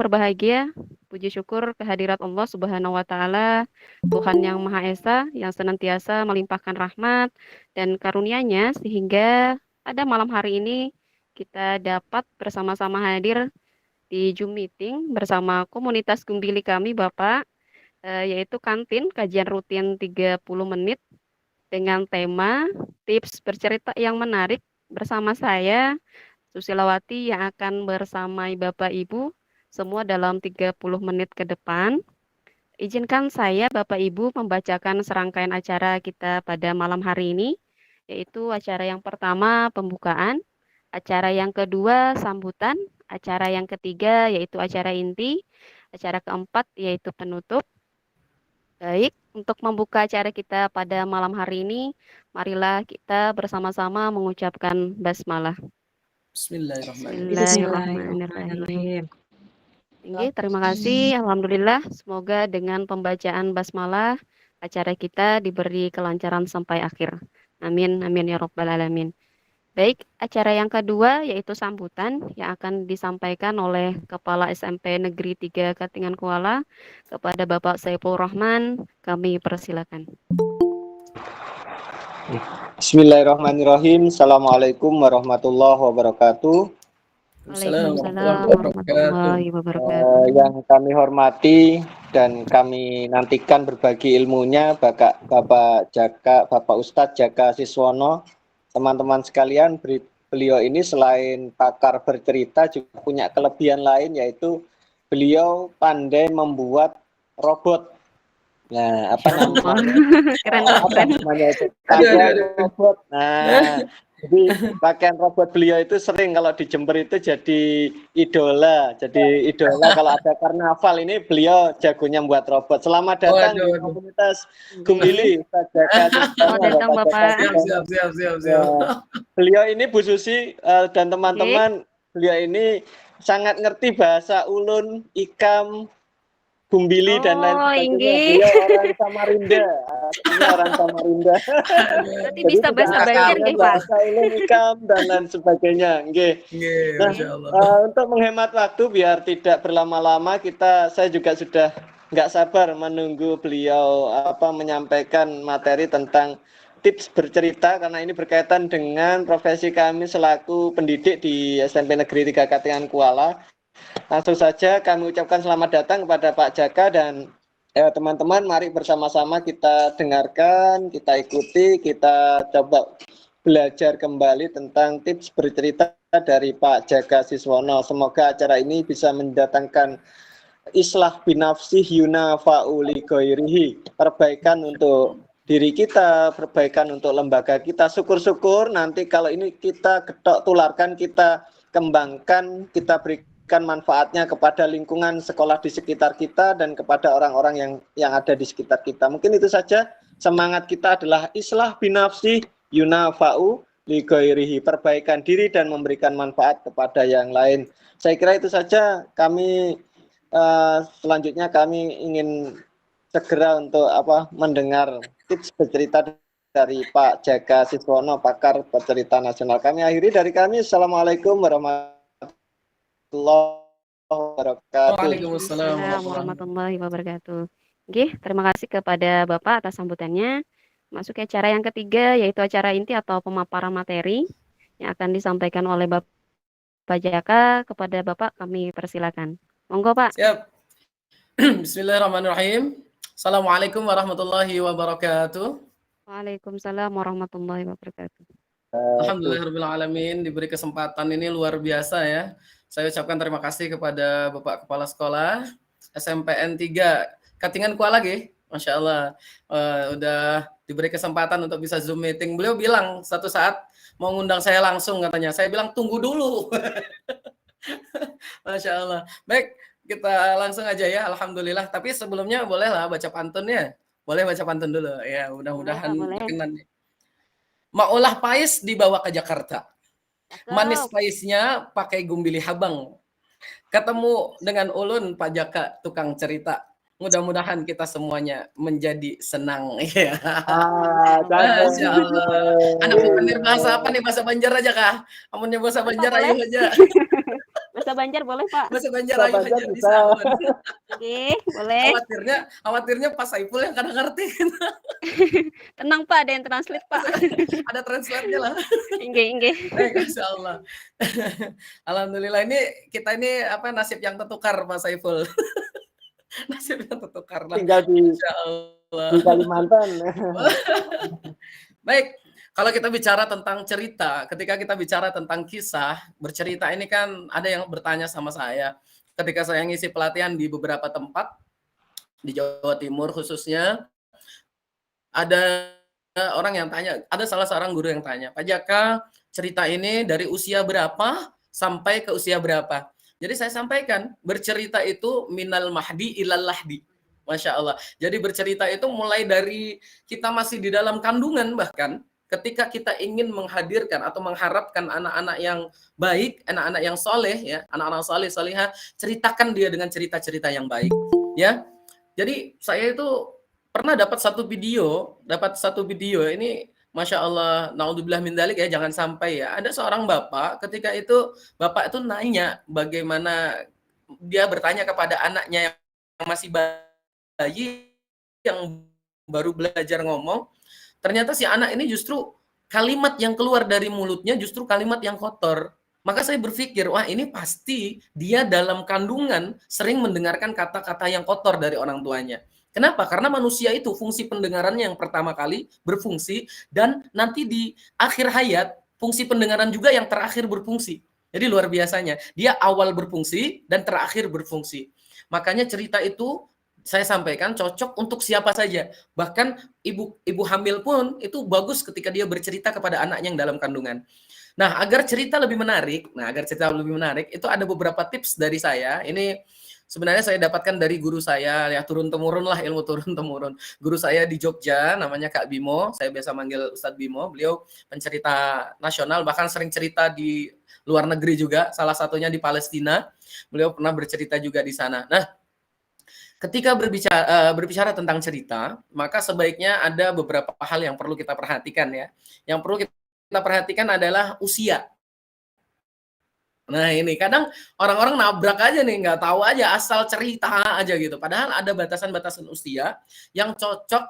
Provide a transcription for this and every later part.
berbahagia, puji syukur kehadirat Allah Subhanahu wa taala, Tuhan yang Maha Esa yang senantiasa melimpahkan rahmat dan karunia-Nya sehingga pada malam hari ini kita dapat bersama-sama hadir di Zoom meeting bersama komunitas Gumbili kami Bapak, yaitu kantin kajian rutin 30 menit dengan tema tips bercerita yang menarik bersama saya Susilawati yang akan bersamai Bapak Ibu semua dalam 30 menit ke depan. Izinkan saya Bapak Ibu membacakan serangkaian acara kita pada malam hari ini, yaitu acara yang pertama pembukaan, acara yang kedua sambutan, acara yang ketiga yaitu acara inti, acara keempat yaitu penutup. Baik, untuk membuka acara kita pada malam hari ini, marilah kita bersama-sama mengucapkan basmalah. Bismillahirrahmanirrahim. Terima kasih. Alhamdulillah. Semoga dengan pembacaan basmalah acara kita diberi kelancaran sampai akhir. Amin. Amin ya Rabbal Alamin. Baik, acara yang kedua yaitu sambutan yang akan disampaikan oleh Kepala SMP Negeri 3 Katingan Kuala kepada Bapak Saiful Rahman. Kami persilakan. Bismillahirrahmanirrahim. Assalamualaikum warahmatullahi wabarakatuh. Waalaikumsalam warahmatullahi wabarakatuh. Yang kami hormati dan kami nantikan berbagi ilmunya Bapak Jaka, Bapak Ustadz Jaka Siswono. Teman-teman sekalian, beliau ini selain pakar bercerita juga punya kelebihan lain, yaitu beliau pandai membuat robot. Nah, apa namanya? Keren. Pakaian robot. Nah, jadi pakaian robot beliau itu sering kalau di Jember itu jadi idola. Jadi idola kalau ada karnaval ini beliau jagonya membuat robot. Selamat datang di komunitas Gumbili. Selamat datang Bapak. Siap. Beliau ini Bu Susi dan teman-teman, beliau ini sangat ngerti bahasa ulun, ikam, Gumbili dan lain sebagainya. Beliau orang Samarinda, orang Samarinda. Berarti bisa bahasa Banjar nggih, Pak? Bahasa ulun, ikam dan lain sebagainya. Nggih. Nah, untuk menghemat waktu biar tidak berlama-lama, saya juga sudah nggak sabar menunggu beliau menyampaikan materi tentang tips bercerita, karena ini berkaitan dengan profesi kami selaku pendidik di SMP Negeri 3 Katingan Kuala. Langsung saja kami ucapkan selamat datang kepada Pak Jaka dan teman-teman, mari bersama-sama kita dengarkan, kita ikuti, kita coba belajar kembali tentang tips bercerita dari Pak Jaka Siswono. Semoga acara ini bisa mendatangkan islah binafsih yunafa'uli ghairihi, perbaikan untuk diri kita, perbaikan untuk lembaga kita. Syukur-syukur nanti kalau ini kita ketok tularkan, kita kembangkan, kita berikan manfaatnya kepada lingkungan sekolah di sekitar kita dan kepada orang-orang yang ada di sekitar kita. Mungkin itu saja. Semangat kita adalah islah binafsi yunafa'u li ghairihi, perbaikan diri dan memberikan manfaat kepada yang lain. Saya kira itu saja. Kami selanjutnya kami ingin segera untuk mendengar tips bercerita dari Pak Jaka Siswono, pakar bercerita nasional. Kami akhiri dari kami. Assalamualaikum warahmatullahi wabarakatuh. Waalaikumsalam warahmatullahi wabarakatuh. Terima kasih kepada Bapak atas sambutannya. Masuk ke acara yang ketiga, yaitu acara inti atau pemaparan materi yang akan disampaikan oleh Bapak Jaka. Kepada Bapak kami persilakan. Monggo Pak. Siap. Bismillahirrahmanirrahim. Assalamualaikum warahmatullahi wabarakatuh. Waalaikumsalam warahmatullahi wabarakatuh. Alhamdulillahirrahmanirrahim, diberi kesempatan ini luar biasa ya. Saya ucapkan terima kasih kepada Bapak Kepala Sekolah SMPN 3 Katingan Kuala lagi. Masya Allah, udah diberi kesempatan untuk bisa Zoom meeting. Beliau bilang satu saat mau ngundang saya langsung katanya. Saya bilang tunggu dulu. Masya Allah. Baik, kita langsung aja ya. Alhamdulillah. Tapi sebelumnya bolehlah baca pantunnya. Boleh baca pantun dulu. Ya, mudah-mudahan berkenan. Maulah pais dibawa ke Jakarta. Manis paisnya pakai Gumbili Habang. Ketemu dengan ulun Pak Jaka tukang cerita. Mudah-mudahan kita semuanya menjadi senang. Ya. Masya Allah. Anak bukan bahasa apa nih? Bahasa Banjar aja kah? Amunnya bahasa Banjar ayo aja. Bahasa Banjar boleh, Pak? Bahasa Banjar Bahasa ayo Banjar aja bisa. Oke, boleh. Khawatirnya Pak Saiful yang kadang ngerti. Tenang, Pak, ada yang translate, Pak. Ada translate-nya lah. Inggih. Masya Allah. Alhamdulillah kita ini nasib yang tertukar Pak Saiful. Nasib yang tertukar lah. Tinggal Masya Allah. di Kalimantan. Baik, kalau kita bicara tentang cerita, ketika kita bicara tentang kisah, bercerita ini kan ada yang bertanya sama saya. Ketika saya ngisi pelatihan di beberapa tempat, di Jawa Timur khususnya, ada orang yang tanya, ada salah seorang guru yang tanya, Pak Jaka, cerita ini dari usia berapa sampai ke usia berapa? Jadi saya sampaikan, bercerita itu minal mahdi ilal lahdi. Masya Allah. Jadi bercerita itu mulai dari kita masih di dalam kandungan, bahkan ketika kita ingin menghadirkan atau mengharapkan anak-anak yang baik, anak-anak yang soleh, ya, anak-anak soleh, solehah, ceritakan dia dengan cerita-cerita yang baik. Ya, jadi saya itu pernah dapat satu video ini, Masya Allah, naudzubillah min dzalik ya, jangan sampai ya. Ada seorang bapak, ketika itu bapak itu nanya bagaimana, dia bertanya kepada anaknya yang masih bayi, yang baru belajar ngomong, ternyata si anak ini justru kalimat yang keluar dari mulutnya justru kalimat yang kotor. Maka saya berpikir, wah ini pasti dia dalam kandungan sering mendengarkan kata-kata yang kotor dari orang tuanya. Kenapa? Karena manusia itu fungsi pendengarannya yang pertama kali berfungsi, dan nanti di akhir hayat fungsi pendengaran juga yang terakhir berfungsi. Jadi luar biasanya, dia awal berfungsi dan terakhir berfungsi. Makanya cerita itu saya sampaikan cocok untuk siapa saja. Bahkan ibu hamil pun itu bagus ketika dia bercerita kepada anaknya yang dalam kandungan. Nah, agar cerita lebih menarik, itu ada beberapa tips dari saya. Ini sebenarnya saya dapatkan dari guru saya, ya turun-temurun lah, ilmu turun-temurun. Guru saya di Jogja, namanya Kak Bimo, saya biasa manggil Ustadz Bimo. Beliau pencerita nasional, bahkan sering cerita di luar negeri juga, salah satunya di Palestina. Beliau pernah bercerita juga di sana. Nah, ketika berbicara tentang cerita, maka sebaiknya ada beberapa hal yang perlu kita perhatikan ya. Yang perlu kita perhatikan adalah usia. Nah ini kadang orang-orang nabrak aja nih, nggak tahu aja, asal cerita aja gitu. Padahal ada batasan-batasan usia yang cocok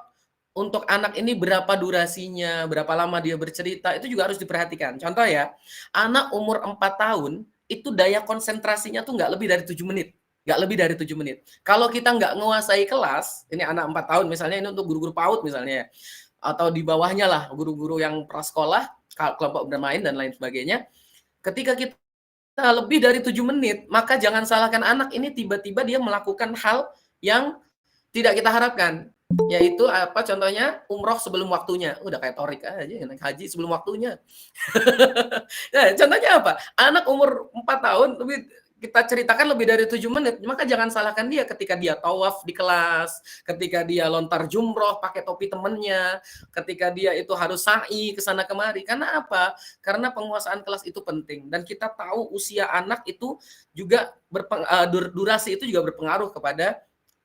untuk anak ini, berapa durasinya, berapa lama dia bercerita, itu juga harus diperhatikan. Contoh ya, anak umur 4 tahun, itu daya konsentrasinya tuh nggak lebih dari 7 menit. Nggak lebih dari 7 menit. Kalau kita nggak menguasai kelas, ini anak 4 tahun misalnya, ini untuk guru-guru PAUD misalnya, atau di bawahnya lah, guru-guru yang prasekolah, kelompok bermain dan lain sebagainya, ketika kita lebih dari 7 menit, maka jangan salahkan anak ini tiba-tiba dia melakukan hal yang tidak kita harapkan. Yaitu contohnya umroh sebelum waktunya. Udah kayak Torik aja, naik haji sebelum waktunya. Nah, contohnya apa? Anak umur 4 tahun, kita ceritakan lebih dari 7 menit, maka jangan salahkan dia ketika dia tawaf di kelas, ketika dia lontar jumroh pakai topi temennya, ketika dia itu harus sa'i ke sana kemari. Karena apa? Karena penguasaan kelas itu penting, dan kita tahu usia anak itu juga durasi itu juga berpengaruh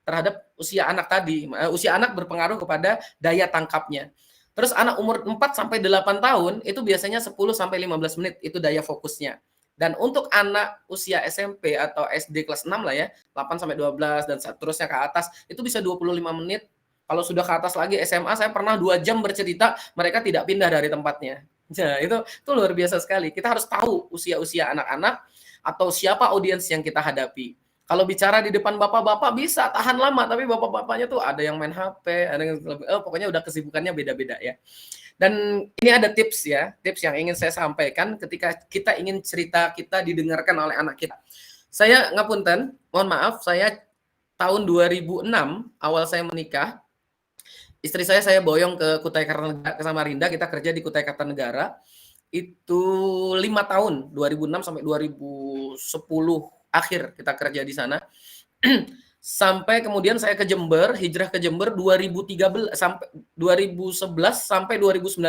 terhadap usia anak tadi. Usia anak berpengaruh kepada daya tangkapnya. Terus anak umur 4 sampai 8 tahun itu biasanya 10 sampai 15 menit itu daya fokusnya. Dan untuk anak usia SMP atau SD kelas 6 lah ya, 8 sampai 12 dan seterusnya ke atas, itu bisa 25 menit. Kalau sudah ke atas lagi SMA, saya pernah 2 jam bercerita, mereka tidak pindah dari tempatnya. Nah, itu luar biasa sekali. Kita harus tahu usia-usia anak-anak atau siapa audiens yang kita hadapi. Kalau bicara di depan bapak-bapak bisa tahan lama, tapi bapak-bapaknya tuh ada yang main HP, ada yang pokoknya udah kesibukannya beda-beda ya. Dan ini ada tips yang ingin saya sampaikan ketika kita ingin cerita kita didengarkan oleh anak kita. Saya ngapunten, mohon maaf, saya tahun 2006 awal saya menikah, istri saya boyong ke Kutai Kartanegara, ke Samarinda, kita kerja di Kutai Kartanegara. Itu 5 tahun, 2006 sampai 2010 akhir kita kerja di sana. Sampai kemudian saya ke Jember, hijrah ke Jember 2011 sampai 2019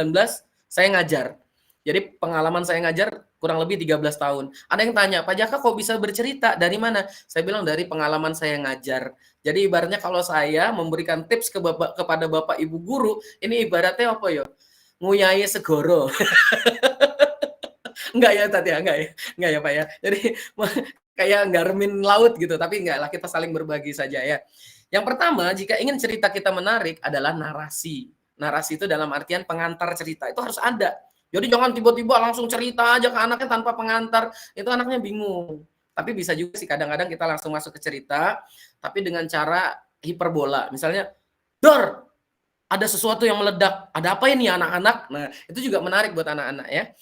saya ngajar. Jadi pengalaman saya ngajar kurang lebih 13 tahun. Ada yang tanya, Pak Jaka kok bisa bercerita? Dari mana? Saya bilang dari pengalaman saya ngajar. Jadi ibaratnya kalau saya memberikan tips kepada Bapak Ibu guru, ini ibaratnya apa ya? Nguyai segoro. Enggak ya Tati ya, enggak ya Pak ya. Jadi kayak garemin laut gitu, tapi enggak lah, kita saling berbagi saja ya. Yang pertama, jika ingin cerita kita menarik adalah narasi. Narasi itu dalam artian pengantar cerita, itu harus ada. Jadi jangan tiba-tiba langsung cerita aja ke anaknya tanpa pengantar, itu anaknya bingung. Tapi bisa juga sih kadang-kadang kita langsung masuk ke cerita, tapi dengan cara hiperbola. Misalnya, Dor, ada sesuatu yang meledak. Ada apa ini anak-anak? Nah, itu juga menarik buat anak-anak ya.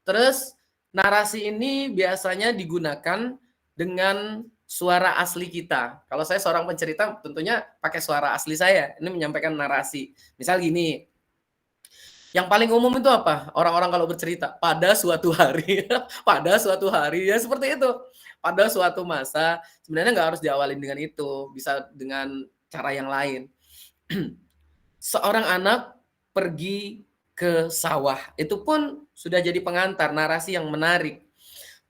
Terus, narasi ini biasanya digunakan dengan suara asli kita. Kalau saya seorang pencerita, tentunya pakai suara asli saya. Ini menyampaikan narasi. Misal gini, yang paling umum itu apa? Orang-orang kalau bercerita, pada suatu hari, pada suatu hari, ya seperti itu. Pada suatu masa, sebenarnya nggak harus diawalin dengan itu. Bisa dengan cara yang lain. Seorang anak pergi ke sawah. Itu pun sudah jadi pengantar, narasi yang menarik.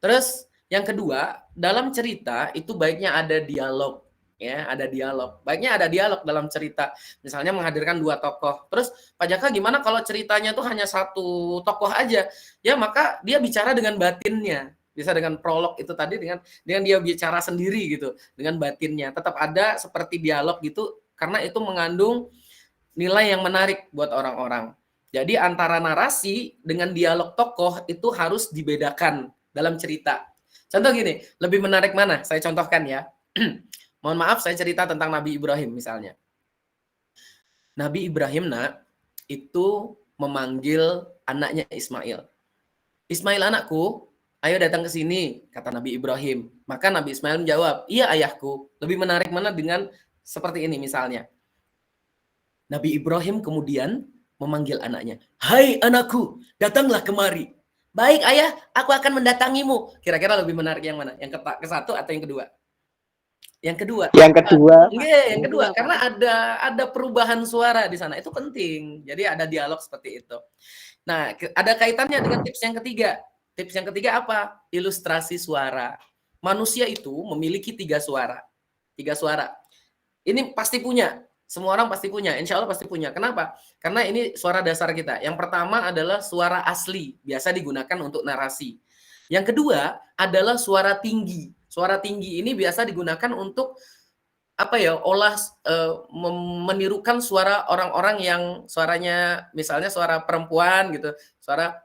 Terus yang kedua, dalam cerita itu baiknya ada dialog, ya, ada dialog. Baiknya ada dialog dalam cerita. Misalnya menghadirkan 2 tokoh. Terus Pak Jaka gimana kalau ceritanya tuh hanya 1 tokoh aja? Ya, maka dia bicara dengan batinnya. Bisa dengan prolog itu tadi dengan dia bicara sendiri gitu, dengan batinnya. Tetap ada seperti dialog gitu karena itu mengandung nilai yang menarik buat orang-orang. Jadi antara narasi dengan dialog tokoh itu harus dibedakan dalam cerita. Contoh gini, lebih menarik mana? Saya contohkan ya. Mohon maaf, saya cerita tentang Nabi Ibrahim misalnya. Nabi Ibrahim itu memanggil anaknya Ismail. Ismail anakku, ayo datang ke sini, kata Nabi Ibrahim. Maka Nabi Ismail menjawab, iya ayahku. Lebih menarik mana dengan seperti ini misalnya. Nabi Ibrahim kemudian memanggil anaknya. Hai anakku, datanglah kemari. Baik ayah, aku akan mendatangimu. Kira-kira lebih menarik yang mana? Yang ke-1 atau yang kedua? Yang kedua. Yang kedua. Yang kedua, karena ada perubahan suara di sana. Itu penting. Jadi ada dialog seperti itu. Nah, ada kaitannya dengan tips yang ketiga. Tips yang ketiga apa? Ilustrasi suara. Manusia itu memiliki 3 suara. 3 suara. Ini pasti punya. Semua orang pasti punya, insya Allah pasti punya. Kenapa? Karena ini suara dasar kita. Yang pertama adalah suara asli, biasa digunakan untuk narasi. Yang kedua adalah suara tinggi. Suara tinggi ini biasa digunakan untuk menirukan suara orang-orang yang suaranya misalnya suara perempuan gitu. Suara,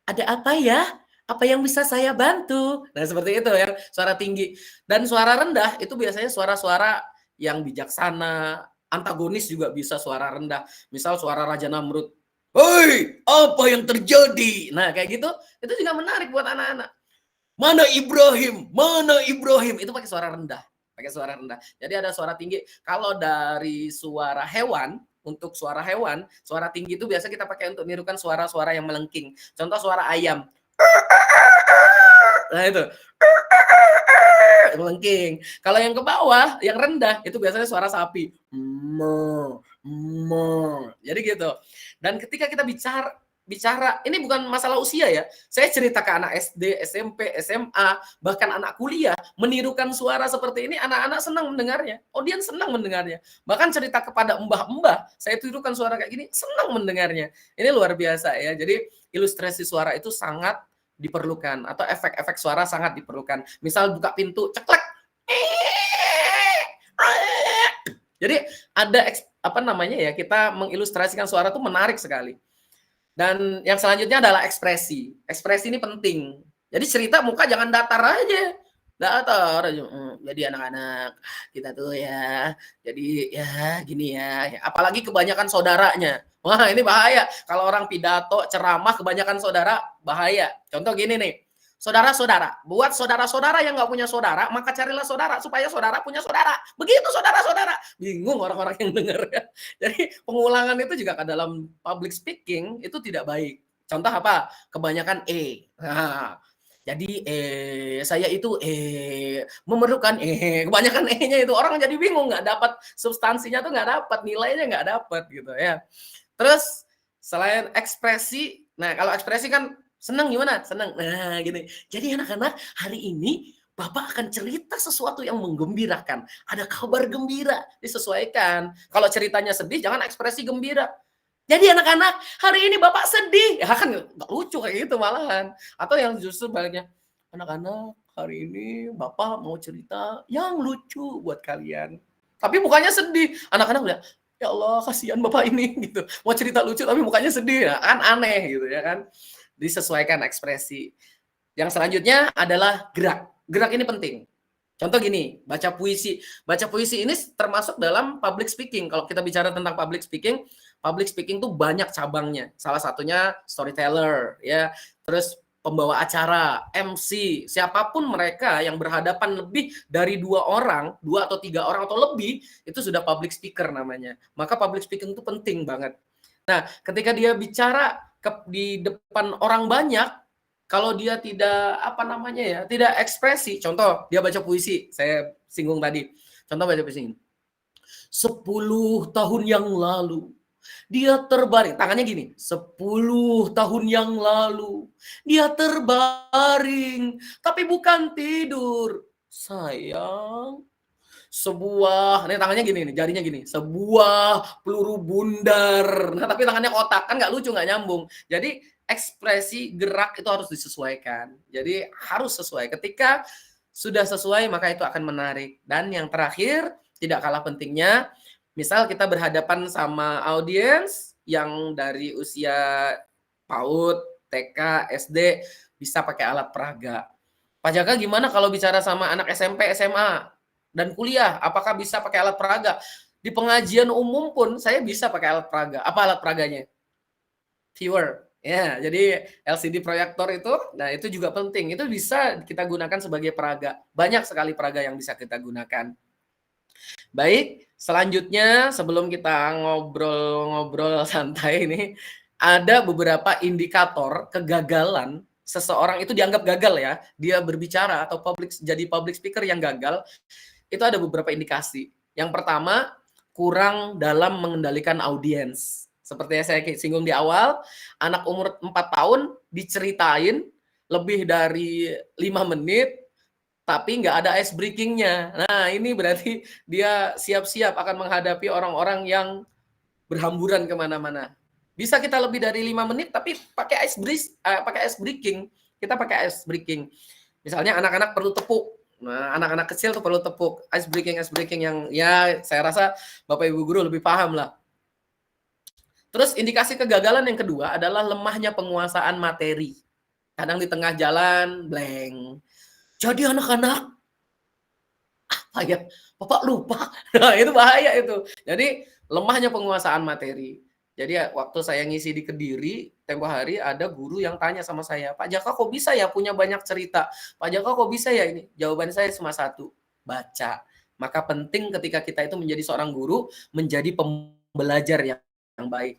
ada apa ya? Apa yang bisa saya bantu? Nah, seperti itu ya, suara tinggi. Dan suara rendah itu biasanya suara-suara yang bijaksana, antagonis juga bisa suara rendah. Misal suara Raja Namrud. Hei, apa yang terjadi? Nah, kayak gitu, itu juga menarik buat anak-anak. Mana Ibrahim? Mana Ibrahim? Itu pakai suara rendah. Pakai suara rendah. Jadi ada suara tinggi. Kalau dari suara hewan, untuk suara hewan, suara tinggi itu biasa kita pakai untuk nirukan suara-suara yang melengking. Contoh suara ayam. Nah, itu. Melengking. Kalau yang ke bawah, yang rendah, itu biasanya suara sapi. Jadi gitu. Dan ketika kita bicara, ini bukan masalah usia ya. Saya cerita ke anak SD, SMP, SMA, bahkan anak kuliah, menirukan suara seperti ini, anak-anak senang mendengarnya. Audiens senang mendengarnya. Bahkan cerita kepada mbah-mbah, saya tirukan suara kayak gini, senang mendengarnya. Ini luar biasa ya. Jadi ilustrasi suara itu sangat diperlukan, atau efek-efek suara sangat diperlukan. Misal buka pintu, ceklek. Jadi ada kita mengilustrasikan suara itu menarik sekali. Dan yang selanjutnya adalah ekspresi. Ekspresi ini penting. Jadi cerita muka jangan datar aja. Datar aja. Jadi anak-anak kita tuh ya. Jadi ya gini ya. Apalagi kebanyakan saudaranya. Wah ini bahaya. Kalau orang pidato, ceramah, kebanyakan saudara, bahaya. Contoh gini nih. Saudara-saudara. Buat saudara-saudara yang nggak punya saudara, maka carilah saudara. Supaya saudara punya saudara. Begitu saudara-saudara. Bingung orang-orang yang dengar. Jadi pengulangan itu juga dalam public speaking itu tidak baik. Contoh apa? Kebanyakan Nah, jadi saya itu memerlukan kebanyakan nya itu orang jadi bingung, nggak dapat substansinya tuh, nggak dapat nilainya, nggak dapat gitu ya. Terus selain ekspresi, nah kalau ekspresi kan senang gimana? Senang. Nah gini. Jadi anak-anak hari ini Bapak akan cerita sesuatu yang menggembirakan. Ada kabar gembira, disesuaikan. Kalau ceritanya sedih, jangan ekspresi gembira. Jadi anak-anak, hari ini Bapak sedih. Ya kan nggak lucu kayak gitu malahan. Atau yang justru baliknya, anak-anak hari ini Bapak mau cerita yang lucu buat kalian. Tapi mukanya sedih. Anak-anak udah, ya Allah kasihan Bapak ini gitu. Mau cerita lucu tapi mukanya sedih. Nah, kan aneh gitu ya kan. Disesuaikan ekspresi. Yang selanjutnya adalah gerak. Gerak ini penting. Contoh gini, baca puisi. Baca puisi ini termasuk dalam public speaking. Kalau kita bicara tentang public speaking tuh banyak cabangnya. Salah satunya storyteller, ya. Terus pembawa acara, MC, siapapun mereka yang berhadapan lebih dari 2 atau 3 orang atau lebih, itu sudah public speaker namanya. Maka public speaking itu penting banget. Nah, ketika dia bicara di depan orang banyak, kalau dia tidak tidak ekspresi, contoh dia baca puisi, saya singgung tadi. Contoh baca puisi ini. 10 tahun yang lalu dia terbaring, tangannya gini, 10 tahun yang lalu dia terbaring, tapi bukan tidur, sayang. Ini tangannya gini nih, jarinya gini, sebuah peluru bundar. Nah, tapi tangannya kotak, kan nggak lucu, nggak nyambung. Jadi ekspresi gerak itu harus disesuaikan. Jadi harus sesuai. Ketika sudah sesuai, maka itu akan menarik. Dan yang terakhir, tidak kalah pentingnya, misal kita berhadapan sama audiens yang dari usia PAUD, TK, SD, bisa pakai alat peraga. Pak Jaka gimana kalau bicara sama anak SMP, SMA, dan kuliah? Apakah bisa pakai alat peraga? Di pengajian umum pun saya bisa pakai alat peraga. Apa alat peraganya? Viewer. Ya, jadi LCD proyektor itu, nah itu juga penting. Itu bisa kita gunakan sebagai peraga. Banyak sekali peraga yang bisa kita gunakan. Baik, selanjutnya sebelum kita ngobrol-ngobrol santai ini, ada beberapa indikator kegagalan seseorang itu dianggap gagal ya. Dia berbicara atau jadi public speaker yang gagal, itu ada beberapa indikasi. Yang pertama, kurang dalam mengendalikan audiens. Seperti yang saya singgung di awal, anak umur 4 tahun diceritain lebih dari 5 menit, tapi nggak ada ice breaking-nya. Nah, ini berarti dia siap-siap akan menghadapi orang-orang yang berhamburan kemana-mana. Bisa kita lebih dari 5 menit, tapi pakai ice breaking. Kita pakai ice breaking. Misalnya anak-anak perlu tepuk. Nah, anak-anak kecil tuh perlu tepuk. Ice breaking yang ya saya rasa Bapak Ibu guru lebih paham lah. Terus indikasi kegagalan yang kedua adalah lemahnya penguasaan materi. Kadang di tengah jalan blank. Jadi anak-anak, apa ya? Bapak lupa. Nah, itu bahaya itu. Jadi lemahnya penguasaan materi. Jadi waktu saya ngisi di Kediri, tempo hari ada guru yang tanya sama saya, Pak Jaka kok bisa ya punya banyak cerita? Pak Jaka kok bisa ya ini? Jawaban saya cuma satu, baca. Maka penting ketika kita itu menjadi seorang guru, menjadi pembelajar yang baik.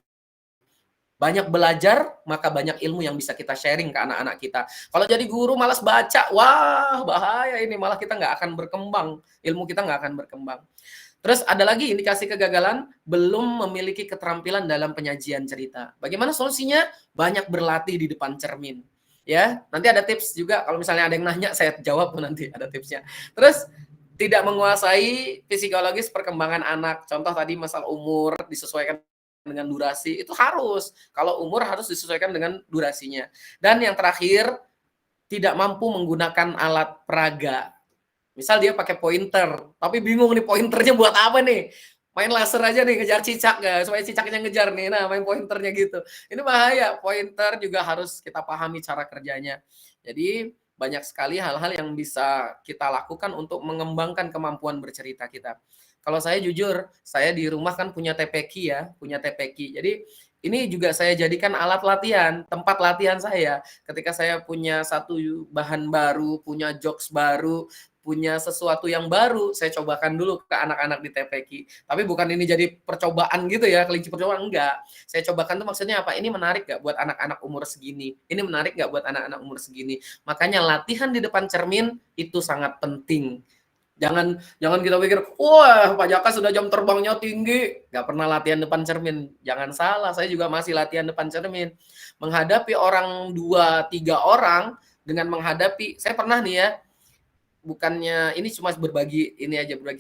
Banyak belajar, maka banyak ilmu yang bisa kita sharing ke anak-anak kita. Kalau jadi guru malas baca, wah bahaya ini. Malah kita nggak akan berkembang. Ilmu kita nggak akan berkembang. Terus ada lagi indikasi kegagalan, belum memiliki keterampilan dalam penyajian cerita. Bagaimana solusinya? Banyak berlatih di depan cermin. Ya, nanti ada tips juga. Kalau misalnya ada yang nanya, saya jawab nanti ada tipsnya. Terus tidak menguasai psikologis perkembangan anak. Contoh tadi masalah umur, disesuaikan dengan durasi, itu harus. Kalau umur harus disesuaikan dengan durasinya. Dan yang terakhir, tidak mampu menggunakan alat peraga. Misal dia pakai pointer, tapi bingung nih pointernya buat apa nih? Main laser aja nih, ngejar cicak nggak? Supaya cicaknya ngejar nih, nah main pointernya gitu. Ini bahaya, pointer juga harus kita pahami cara kerjanya. Jadi banyak sekali hal-hal yang bisa kita lakukan untuk mengembangkan kemampuan bercerita kita. Kalau saya jujur, saya di rumah kan punya TPQ ya, punya TPQ. Jadi ini juga saya jadikan alat latihan, tempat latihan saya. Ketika saya punya satu bahan baru, punya jokes baru, punya sesuatu yang baru, saya cobakan dulu ke anak-anak di TPQ. Tapi bukan ini jadi percobaan gitu ya, kelinci percobaan, enggak. Saya cobakan tuh maksudnya apa? Ini menarik nggak buat anak-anak umur segini? Ini menarik nggak buat anak-anak umur segini? Makanya latihan di depan cermin itu sangat penting. Jangan kita pikir, wah Pak Jaka sudah jam terbangnya tinggi, nggak pernah latihan depan cermin. Jangan salah, saya juga masih latihan depan cermin. Menghadapi orang 2-3 orang dengan menghadapi, saya pernah nih ya, bukannya ini cuma berbagi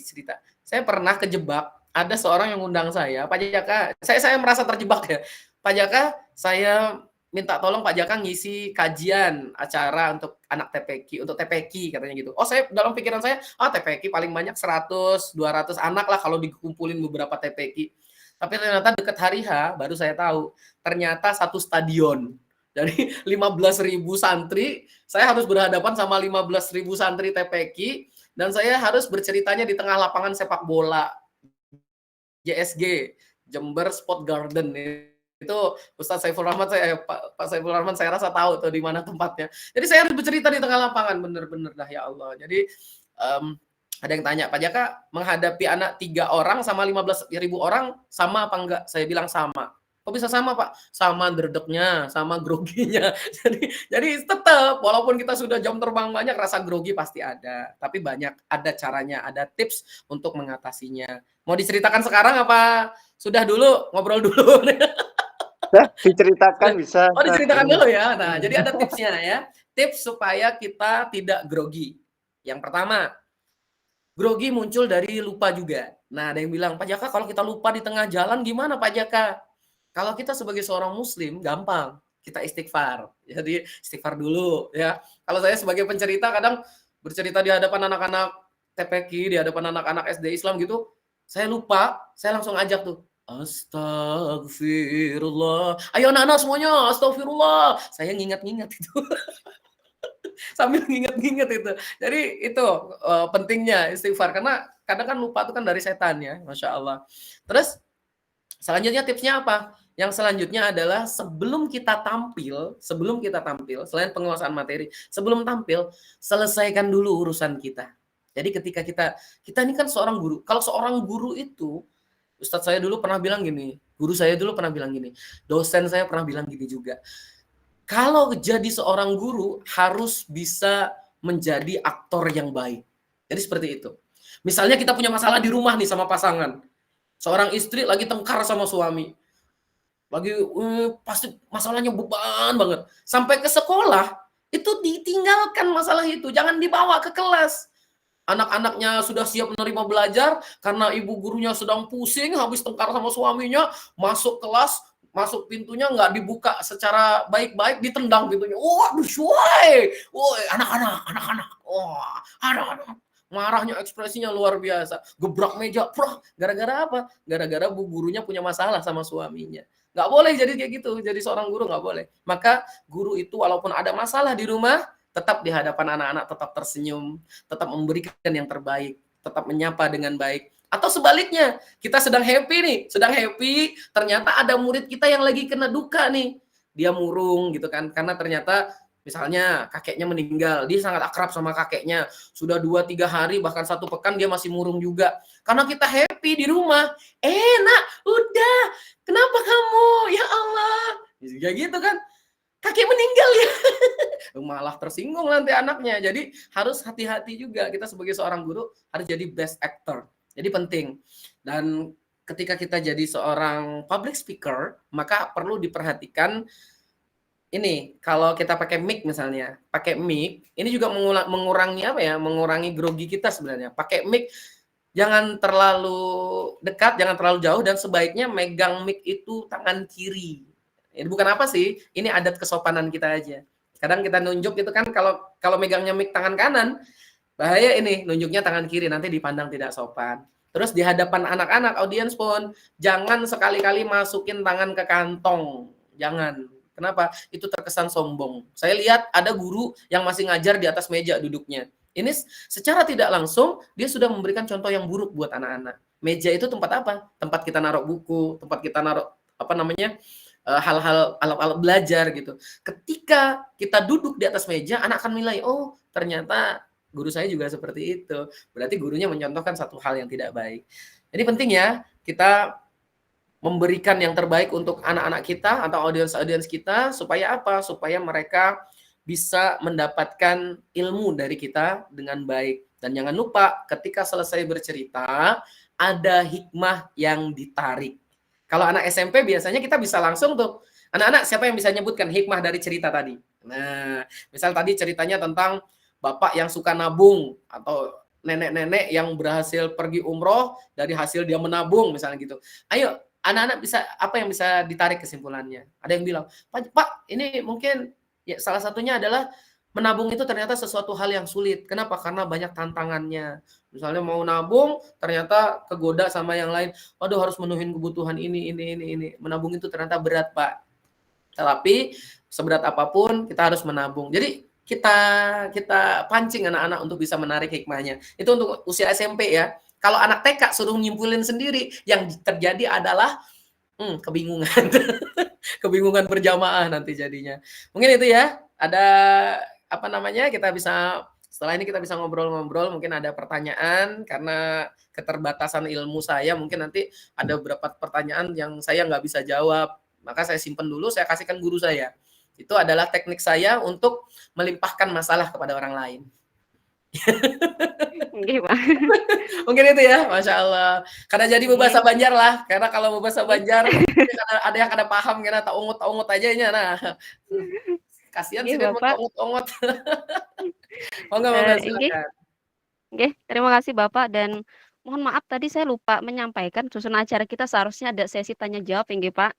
cerita. Saya pernah kejebak, ada seorang yang undang saya, Pak Jaka, saya merasa terjebak ya. Pak Jaka, saya minta tolong Pak Jaka ngisi kajian acara untuk anak TPQ, untuk TPQ katanya gitu. Oh, saya dalam pikiran saya, TPQ paling banyak 100, 200 anak lah kalau dikumpulin beberapa TPQ. Tapi ternyata dekat hari H baru saya tahu, ternyata satu stadion. Dari 15.000 santri, saya harus berhadapan sama 15.000 santri TPQ dan saya harus berceritanya di tengah lapangan sepak bola JSG, Jember Sport Garden. Itu Ustadz Saiful Rahman, Pak Saiful Rahman saya rasa tahu tuh di mana tempatnya. Jadi saya harus bercerita di tengah lapangan, bener-bener dah ya Allah. Jadi ada yang tanya, Pak Jaka menghadapi anak 3 orang sama 15.000 orang sama apa enggak? Saya bilang sama. Kok bisa sama Pak? Sama dredegnya, sama groginya. Jadi tetap walaupun kita sudah jam terbang banyak, rasa grogi pasti ada. Tapi banyak ada caranya, ada tips untuk mengatasinya. Mau diceritakan sekarang apa sudah dulu ngobrol dulu? Diceritakan bisa. Oh, diceritakan dulu ya. Nah, jadi ada tipsnya ya. Tips supaya kita tidak grogi. Yang pertama, grogi muncul dari lupa juga. Nah, ada yang bilang, Pak Jaka kalau kita lupa di tengah jalan gimana Pak Jaka? Kalau kita sebagai seorang muslim, gampang. Kita istighfar. Jadi istighfar dulu ya. Kalau saya sebagai pencerita kadang bercerita di hadapan anak-anak TPQ, di hadapan anak-anak SD Islam gitu, saya lupa, saya langsung ajak tuh. Astagfirullah. Ayo anak-anak semuanya, astagfirullah. Saya ngingat-ngingat itu. Sambil nginget-nginget itu. Jadi itu pentingnya istighfar. Karena kadang kan lupa itu kan dari setan ya. Masya Allah. Terus selanjutnya tipsnya apa? Yang selanjutnya adalah sebelum kita tampil, selain penguasaan materi, sebelum tampil, selesaikan dulu urusan kita. Jadi ketika kita ini kan seorang guru. Kalau seorang guru itu, Ustadz saya dulu pernah bilang gini, guru saya dulu pernah bilang gini, dosen saya pernah bilang gini juga. Kalau jadi seorang guru harus bisa menjadi aktor yang baik. Jadi seperti itu. Misalnya kita punya masalah di rumah nih sama pasangan. Seorang istri lagi tengkar sama suami. Lagi pasti masalahnya beban banget. Sampai ke sekolah, itu ditinggalkan masalah itu. Jangan dibawa ke kelas. Anak-anaknya sudah siap menerima belajar karena ibu gurunya sedang pusing habis tengkar sama suaminya, masuk kelas, masuk pintunya nggak dibuka secara baik-baik, ditendang pintunya. Waduh, woi, anak-anak, wah, anak-anak. Marahnya ekspresinya luar biasa. Gebrak meja, gara-gara apa? Gara-gara bu gurunya punya masalah sama suaminya. Nggak boleh jadi kayak gitu. Jadi seorang guru nggak boleh. Maka guru itu walaupun ada masalah di rumah, tetap di hadapan anak-anak tetap tersenyum, tetap memberikan yang terbaik, tetap menyapa dengan baik. Atau sebaliknya, kita sedang happy, ternyata ada murid kita yang lagi kena duka nih. Dia murung gitu kan, karena ternyata misalnya kakeknya meninggal, dia sangat akrab sama kakeknya. Sudah 2-3 hari, bahkan 1 pekan dia masih murung juga. Karena kita happy di rumah. Nak, udah, kenapa kamu? Ya Allah. Ya gitu kan. Kakek meninggal ya. Malah tersinggung nanti anaknya. Jadi harus hati-hati juga. Kita sebagai seorang guru harus jadi best actor. Jadi penting. Dan ketika kita jadi seorang public speaker, maka perlu diperhatikan ini, kalau kita pakai mic misalnya, ini juga mengurangi apa ya? Mengurangi grogi kita sebenarnya. Pakai mic jangan terlalu dekat, jangan terlalu jauh, dan sebaiknya megang mic itu tangan kiri. Ini bukan apa sih, ini adat kesopanan kita aja. Kadang kita nunjuk itu kan kalau megangnya mic tangan kanan, bahaya ini, nunjuknya tangan kiri, nanti dipandang tidak sopan. Terus di hadapan anak-anak, audiens pun, jangan sekali-kali masukin tangan ke kantong. Jangan. Kenapa? Itu terkesan sombong. Saya lihat ada guru yang masih ngajar di atas meja duduknya. Ini secara tidak langsung, dia sudah memberikan contoh yang buruk buat anak-anak. Meja itu tempat apa? Tempat kita naruh buku, tempat kita naruh hal-hal alat belajar gitu. Ketika kita duduk di atas meja, anak akan menilai, oh ternyata guru saya juga seperti itu. Berarti gurunya mencontohkan satu hal yang tidak baik. Jadi penting ya, kita memberikan yang terbaik untuk anak-anak kita atau audiens-audiens kita, supaya apa? Supaya mereka bisa mendapatkan ilmu dari kita dengan baik. Dan jangan lupa, ketika selesai bercerita, ada hikmah yang ditarik. Kalau anak SMP biasanya kita bisa langsung tuh, anak-anak siapa yang bisa nyebutkan hikmah dari cerita tadi? Nah, misal tadi ceritanya tentang bapak yang suka nabung, atau nenek-nenek yang berhasil pergi umroh dari hasil dia menabung, misalnya gitu. Ayo, anak-anak bisa apa yang bisa ditarik kesimpulannya? Ada yang bilang, Pak, ini mungkin ya salah satunya adalah menabung itu ternyata sesuatu hal yang sulit. Kenapa? Karena banyak tantangannya. Misalnya mau nabung, ternyata kegoda sama yang lain. Waduh, harus menuhin kebutuhan ini. Menabung itu ternyata berat, Pak. Tapi seberat apapun kita harus menabung. Jadi kita pancing anak-anak untuk bisa menarik hikmahnya. Itu untuk usia SMP ya. Kalau anak TK suruh nyimpulin sendiri, yang terjadi adalah kebingungan. Kebingungan berjamaah nanti jadinya. Mungkin itu ya. Ada apa namanya? Setelah ini kita bisa ngobrol-ngobrol, mungkin ada pertanyaan karena keterbatasan ilmu saya, mungkin nanti ada beberapa pertanyaan yang saya nggak bisa jawab. Maka saya simpan dulu, saya kasihkan guru saya. Itu adalah teknik saya untuk melimpahkan masalah kepada orang lain. Mungkin itu ya, Masya Allah. Karena jadi bahasa Banjar lah. Karena kalau bahasa Banjar ada yang kada paham, karena tak ungut aja nya. Nah, kasihan sih dia mau ungut. Monggo silakan. Oke, terima kasih Bapak, dan mohon maaf tadi saya lupa menyampaikan susunan acara kita seharusnya ada sesi tanya jawab ya, Pak.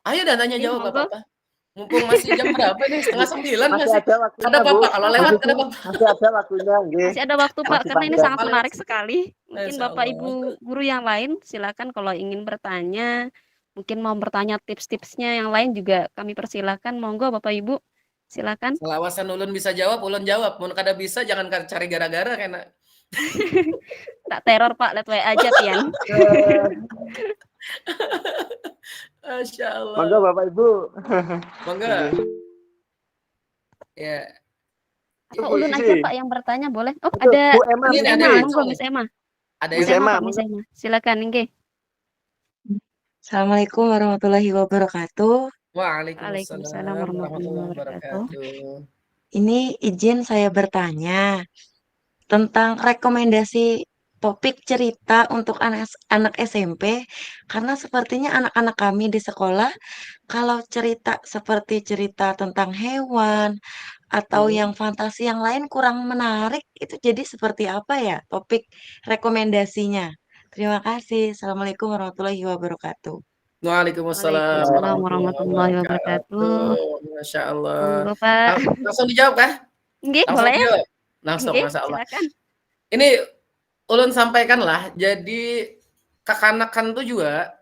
Ayo dan tanya jawab Bapak. Mumpung masih jam berapa nih? 8:30 masih ada waktunya, ada Bapak kalau lewat ada Bapak. Masih ada waktunya, nggih. Masih ada waktu Pak, karena ini sangat menarik sekali. Mungkin Masya Bapak Allah. Ibu guru yang lain silakan kalau ingin bertanya, mungkin mau bertanya tips-tipsnya yang lain juga kami persilakan. Monggo Bapak Ibu, silakan. Selawasan ulun bisa jawab, ulun jawab. Mun kada bisa jangan cari gara-gara kena. Tak teror Pak, lihat WA aja pian. Masya Allah. Monggo Bapak Ibu. Monggo. Ya. Apa ulun aja Pak yang bertanya boleh? Oh, ada Bu Emma, monggo Miss Emma. Ada Miss yang Emma, Miss Emma. Silakan nggih. Assalamualaikum warahmatullahi wabarakatuh. Waalaikumsalam warahmatullahi wabarakatuh. Ini izin saya bertanya tentang rekomendasi topik cerita untuk anak SMP, karena sepertinya anak-anak kami di sekolah kalau cerita seperti cerita tentang hewan atau yang fantasi yang lain kurang menarik. Itu jadi seperti apa ya topik rekomendasinya? Terima kasih. Assalamualaikum warahmatullahi wabarakatuh. Waalaikumsalam warahmatullahi wabarakatuh. Masya Allah. Monggo Pak. Langsung dijawab kah? Nggih, Langsung boleh. dijawab. Langsung, Nggih, Masya Allah. silakan. Ini ulun sampaikan lah, jadi kekanakan tuh juga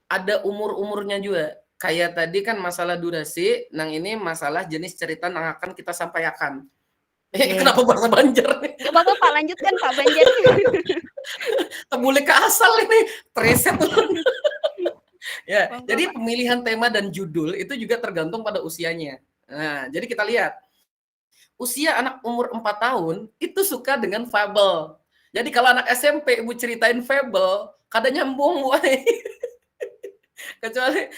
ada umur-umurnya juga. Kayak tadi kan masalah durasi, nang ini masalah jenis cerita yang akan kita sampaikan. Kenapa bahasa Banjar nih? Gak apa-apa Pak, lanjutkan Pak Banjar. Boleh ke asal ini, preset. Ya, jadi pemilihan tema dan judul itu juga tergantung pada usianya. Nah, jadi kita lihat. Usia anak umur 4 tahun itu suka dengan fable. Jadi kalau anak SMP ibu ceritain fable, kada nyambung woy. Kecuali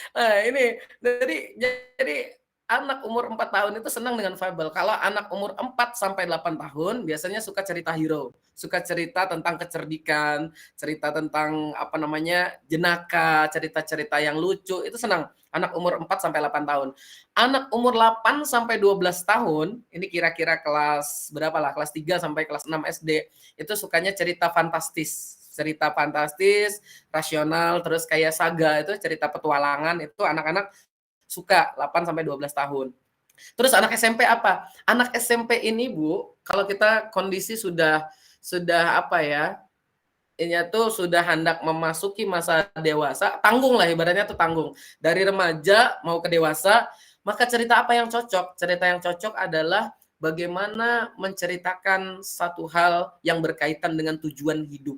ini jadi anak umur 4 tahun itu senang dengan fable. Kalau anak umur 4 sampai 8 tahun biasanya suka cerita hero, suka cerita tentang kecerdikan, cerita tentang apa namanya? Jenaka, cerita-cerita yang lucu, itu senang. Anak umur 4 sampai 8 tahun. Anak umur 8 sampai 12 tahun, ini kira-kira kelas berapa lah? Kelas 3 sampai kelas 6 SD, itu sukanya cerita fantastis. Cerita fantastis, rasional, terus kayak saga, itu cerita petualangan, itu anak-anak suka 8 sampai 12 tahun. Terus anak SMP apa? Anak SMP ini, Bu, kalau kita kondisi sudah apa ya? Ini tuh sudah hendak memasuki masa dewasa, tanggung lah ibaratnya tuh tanggung. Dari remaja mau ke dewasa, maka cerita apa yang cocok? Cerita yang cocok adalah bagaimana menceritakan satu hal yang berkaitan dengan tujuan hidup.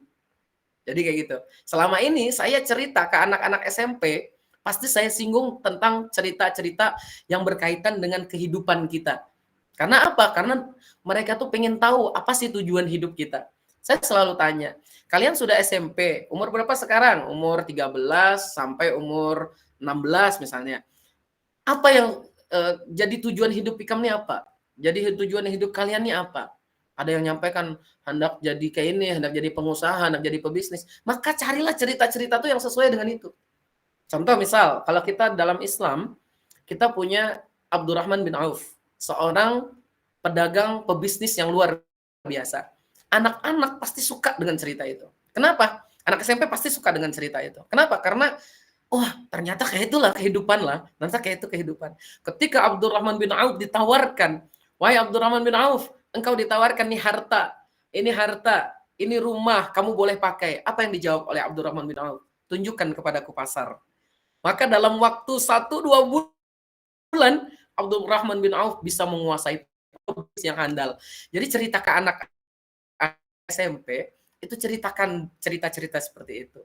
Jadi kayak gitu. Selama ini saya cerita ke anak-anak SMP, pasti saya singgung tentang cerita-cerita yang berkaitan dengan kehidupan kita. Karena apa? Karena mereka tuh pengen tahu apa sih tujuan hidup kita. Saya selalu tanya, kalian sudah SMP, umur berapa sekarang? Umur 13 sampai umur 16 misalnya. Apa yang jadi tujuan hidup kami apa? Jadi tujuan hidup kalian ini apa? Ada yang nyampaikan hendak jadi kayak ini, hendak jadi pengusaha, hendak jadi pebisnis. Maka carilah cerita-cerita tuh yang sesuai dengan itu. Contoh misal, kalau kita dalam Islam, kita punya Abdurrahman bin Auf, seorang pedagang pebisnis yang luar biasa. Anak-anak pasti suka dengan cerita itu. Kenapa? Anak SMP pasti suka dengan cerita itu. Kenapa? Karena wah ternyata kayak itulah kehidupan lah. Ternyata kayak itu kehidupan. Ketika Abdurrahman bin Auf ditawarkan, wahai Abdurrahman bin Auf, engkau ditawarkan nih harta, ini rumah, kamu boleh pakai. Apa yang dijawab oleh Abdurrahman bin Auf? Tunjukkan kepadaku pasar. Maka dalam waktu 1-2 bulan, Abdurrahman bin Auf bisa menguasai yang handal. Jadi cerita ke anak SMP, itu ceritakan cerita-cerita seperti itu.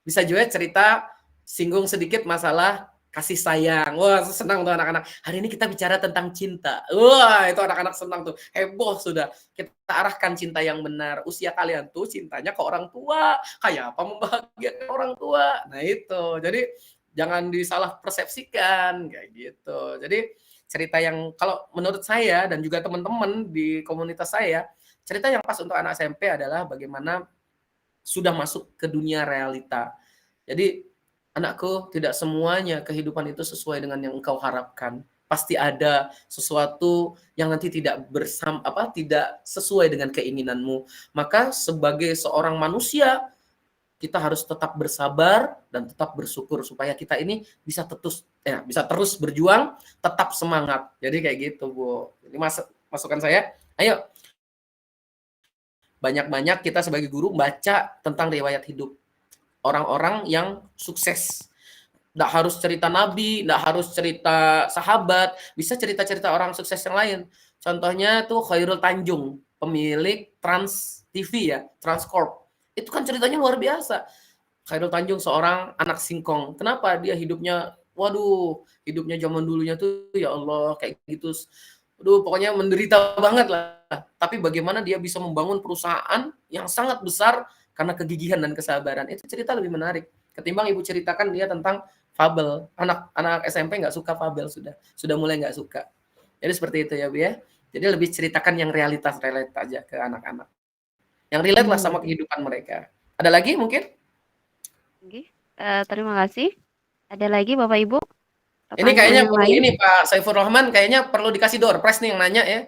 Bisa juga cerita singgung sedikit masalah kasih sayang. Wah, senang tuh anak-anak. Hari ini kita bicara tentang cinta. Wah, itu anak-anak senang tuh. Heboh sudah. Kita arahkan cinta yang benar. Usia kalian tuh cintanya ke orang tua. Kayak apa membahagiakan orang tua. Nah, itu. Jadi jangan disalah persepsikan kayak gitu. Jadi cerita yang kalau menurut saya dan juga teman-teman di komunitas saya, cerita yang pas untuk anak SMP adalah bagaimana sudah masuk ke dunia realita. Jadi anakku, tidak semuanya kehidupan itu sesuai dengan yang engkau harapkan. Pasti ada sesuatu yang nanti tidak tidak sesuai dengan keinginanmu. Maka sebagai seorang manusia, kita harus tetap bersabar dan tetap bersyukur supaya kita ini bisa terus berjuang, tetap semangat. Jadi kayak gitu, Bu. Ini masukan saya. Ayo, banyak-banyak kita sebagai guru baca tentang riwayat hidup orang-orang yang sukses. Nggak harus cerita nabi, nggak harus cerita sahabat, bisa cerita-cerita orang sukses yang lain. Contohnya tuh Khairul Tanjung, pemilik Trans TV ya, Transcorp. Itu kan ceritanya luar biasa. Khairul Tanjung seorang anak singkong. Kenapa dia hidupnya, hidupnya zaman dulunya tuh ya Allah kayak gitu. Pokoknya menderita banget lah. Tapi bagaimana dia bisa membangun perusahaan yang sangat besar karena kegigihan dan kesabaran. Itu cerita lebih menarik ketimbang ibu ceritakan dia tentang fabel. Anak SMP nggak suka fabel, sudah mulai nggak suka. Jadi seperti itu ya Bu ya. Jadi lebih ceritakan yang relate aja ke anak-anak. Yang relate lah sama kehidupan mereka. Ada lagi mungkin? Terima kasih. Ada lagi Bapak Ibu? Ini kayaknya perlu ini Pak Saiful Rahman, kayaknya perlu dikasih door prize nih yang nanya ya.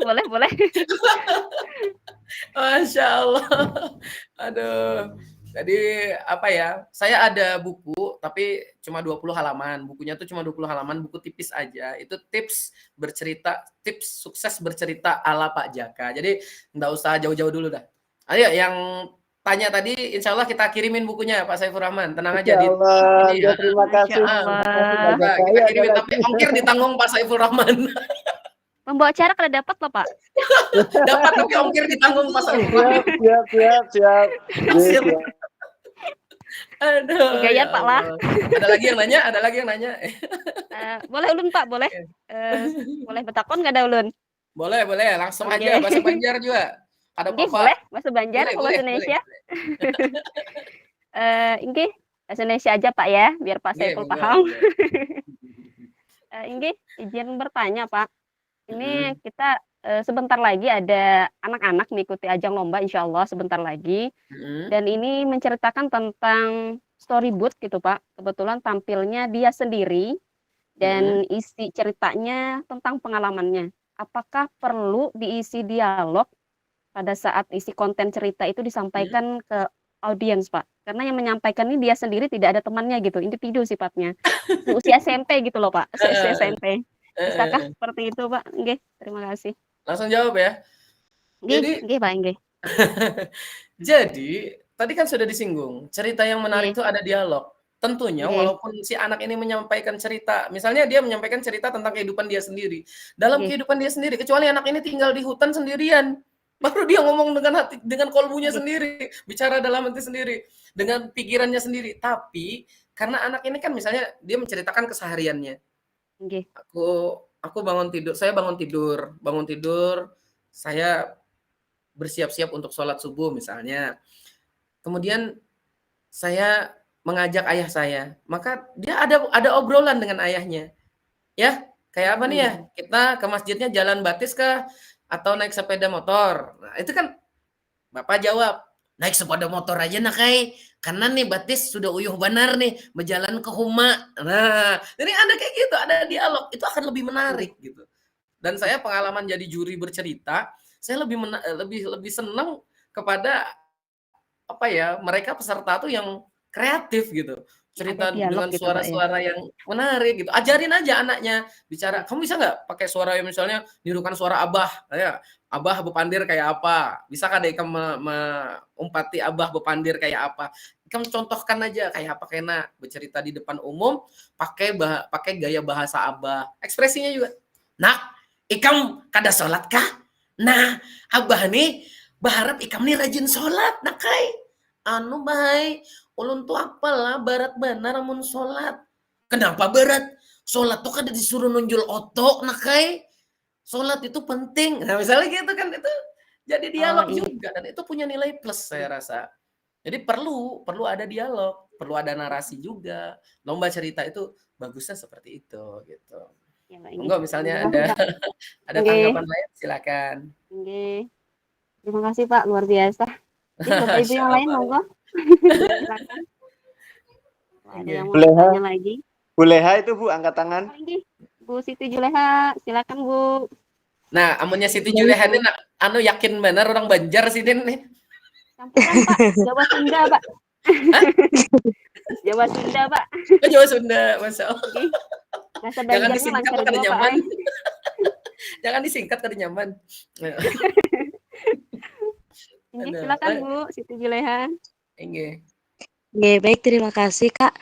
Boleh. Masya Allah. Aduh. Jadi apa ya, saya ada buku tapi cuma 20 halaman. Bukunya tuh cuma 20 halaman, buku tipis aja. Itu tips sukses bercerita ala Pak Jaka. Jadi nggak usah jauh-jauh dulu dah. Ayo yang tanya tadi, insya Allah kita kirimin bukunya Pak Saiful Rahman. Tenang aja. Ya, terima kasih. Kita kirimin, tapi ongkir ditanggung Pak Saiful Rahman. Membawa acara kada dapat loh Pak. Dapat tapi ongkir ditanggung Pak Saiful Rahman. Siap. Aduh. Gaya Pak lah. Ada lagi yang nanya? Boleh ulun Pak, boleh. Boleh betakon nggak ada ulun? Boleh, langsung aja bahasa Banjar juga. Ada apa? Boleh, bahasa Banjar atau bahasa Indonesia? Ini bahasa Indonesia aja Pak ya, biar Pak Saiful paham. Ini izin bertanya Pak. Ini kita sebentar lagi ada anak-anak mengikuti ajang lomba insya Allah sebentar lagi. Dan ini menceritakan tentang storyboard gitu Pak. Kebetulan tampilnya dia sendiri dan isi ceritanya tentang pengalamannya. Apakah perlu diisi dialog pada saat isi konten cerita itu disampaikan ke audiens Pak? Karena yang menyampaikan ini dia sendiri, tidak ada temannya gitu, individu sifatnya. Usia SMP gitu loh Pak, usia SMP. Bisakah seperti itu Pak? Nggih, terima kasih. Langsung jawab ya. Nggih Pak, nggih. Jadi, tadi kan sudah disinggung, cerita yang menarik itu ada dialog. Tentunya walaupun si anak ini menyampaikan cerita, misalnya dia menyampaikan cerita tentang kehidupan dia sendiri. Dalam kehidupan dia sendiri, kecuali anak ini tinggal di hutan sendirian, baru dia ngomong dengan kolbunya sendiri, bicara dalam hati sendiri, dengan pikirannya sendiri. Tapi karena anak ini kan misalnya dia menceritakan kesehariannya. Aku bangun tidur, saya bersiap-siap untuk sholat subuh misalnya. Kemudian saya mengajak ayah saya, maka dia ada obrolan dengan ayahnya. Ya, kayak apa nih ya? Kita ke masjidnya jalan batis kah atau naik sepeda motor? Nah, itu kan Bapak jawab, naik sepeda motor aja nak kai, karena nih batis sudah uyuh benar nih berjalan ke Huma. Nah, jadi ada kayak gitu, ada dialog, itu akan lebih menarik gitu. Dan saya pengalaman jadi juri bercerita, saya lebih senang kepada apa ya, mereka peserta tuh yang kreatif gitu. Cerita dialog dengan gitu, Pak, ya? suara-suara yang menarik gitu. Ajarin aja anaknya bicara. Kamu bisa nggak pakai suara yang misalnya nirukan suara Abah, kayak Abah Bepandir kayak apa? Bisa kan kamu umpati Abah Bepandir kayak apa? Kamu contohkan aja kayak apa kena bercerita di depan umum pakai gaya bahasa Abah. Ekspresinya juga. Nak, ikam kada sholat kah? Nah, Abah nih berharap ikam nih rajin sholat, nak kai. Anu baik, ulun tuh apalah berat benar amun sholat. Kenapa berat? Sholat tuh kada disuruh nunjul otok, nak kai. Sholat itu penting. Nah, misalnya gitu kan, itu jadi dialog juga dan itu punya nilai plus saya rasa. Jadi perlu ada dialog, perlu ada narasi juga. Lomba cerita itu bagusnya seperti itu gitu. Ya, Monggo misalnya ada tanggapan lain silakan. Oke. Terima kasih Pak, luar biasa. Bapak Ibu yang lain monggo. Silakan. Ada yang mau bertanya lagi? Bu Leha itu Bu, angkat tangan. Bu Siti Juleha, silakan Bu. Nah, amunnya Siti Juleha ini anu yakin bener orang Banjar sih nih. Campuran Pak, Jawa Sunda Pak. Jawa Sunda Pak. Jawa Sunda, Masya Allah. Jangan disingkat kada nyaman. Jangan disingkat kada nyaman. Silakan Bu Siti Juleha. Baik, terima kasih Kak.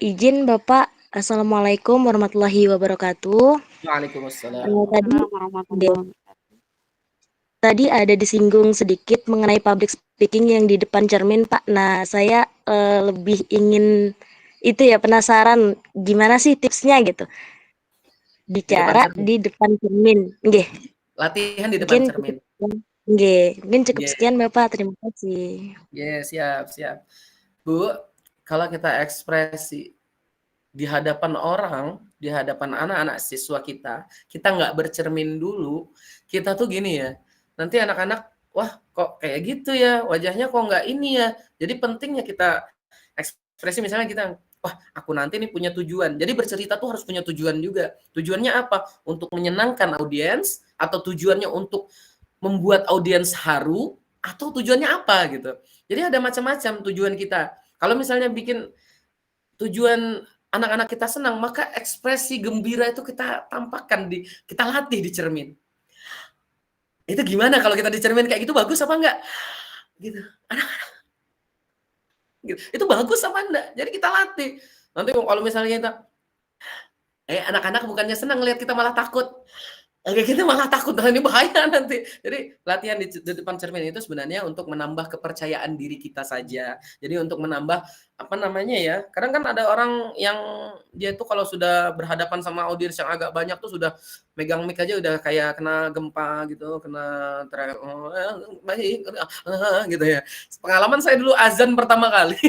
Izin Bapak, Assalamualaikum warahmatullahi wabarakatuh. Waalaikumsalam. Tadi ada disinggung sedikit mengenai public speaking yang di depan cermin Pak. Nah, saya lebih ingin itu ya, penasaran gimana sih tipsnya gitu. Bicara di depan cermin. Nggih. Latihan di depan cermin. Nggih, mungkin cukup sekian Bapak, terima kasih. Siap. Bu, kalau kita ekspresi di hadapan orang, di hadapan anak-anak siswa kita nggak bercermin dulu, kita tuh gini ya, nanti anak-anak, wah kok kayak gitu ya, wajahnya kok nggak ini ya. Jadi pentingnya kita ekspresi, misalnya kita, wah aku nanti nih punya tujuan. Jadi bercerita tuh harus punya tujuan juga. Tujuannya apa? Untuk menyenangkan audiens, atau tujuannya untuk membuat audiens haru, atau tujuannya apa gitu. Jadi ada macam-macam tujuan kita. Kalau misalnya bikin tujuan anak-anak kita senang, maka ekspresi gembira itu kita tampakkan, kita latih di cermin. Itu gimana kalau kita di cermin kayak gitu, bagus apa enggak? Gitu. Anak-anak. Gitu. Itu bagus apa enggak? Jadi kita latih. Nanti kalau misalnya kita anak-anak bukannya senang lihat kita malah takut. Kita malah takut, ini bahaya nanti. Jadi latihan di depan cermin itu sebenarnya untuk menambah kepercayaan diri kita saja. Jadi untuk menambah apa namanya ya? Kadang kan ada orang yang dia tuh kalau sudah berhadapan sama audiens yang agak banyak tuh sudah megang mic aja udah kayak kena gempa gitu, kena gitu ya. Pengalaman saya dulu azan pertama kali.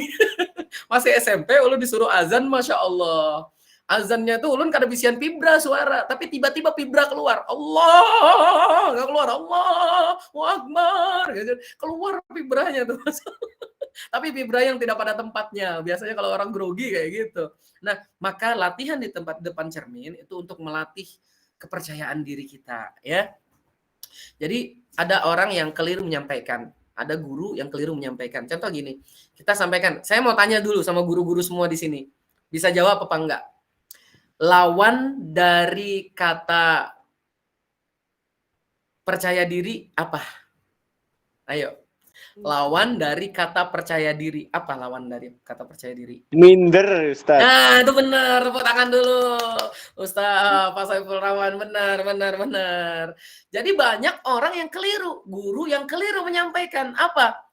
Masih SMP, ulun disuruh azan, Masya Allah. Azannya tuh ulun kada bisian vibra suara, tapi tiba-tiba vibra keluar. Allah, nggak keluar. Allahu Akbar, gitu. Keluar vibranya tuh. Tapi vibra yang tidak pada tempatnya. Biasanya kalau orang grogi kayak gitu. Nah, maka latihan di tempat depan cermin itu untuk melatih kepercayaan diri kita, ya. Jadi ada orang yang keliru menyampaikan, ada guru yang keliru menyampaikan. Contoh gini, kita sampaikan. Saya mau tanya dulu sama guru-guru semua di sini. Bisa jawab apa enggak? Lawan dari kata percaya diri apa? Ayo. Lawan dari kata percaya diri. Apa lawan dari kata percaya diri? Minder, Ustaz. Nah, itu benar. Tepuk tangan dulu. Ustaz Pak Saiful Rahman, benar. Jadi banyak orang yang keliru. Guru yang keliru menyampaikan. Apa?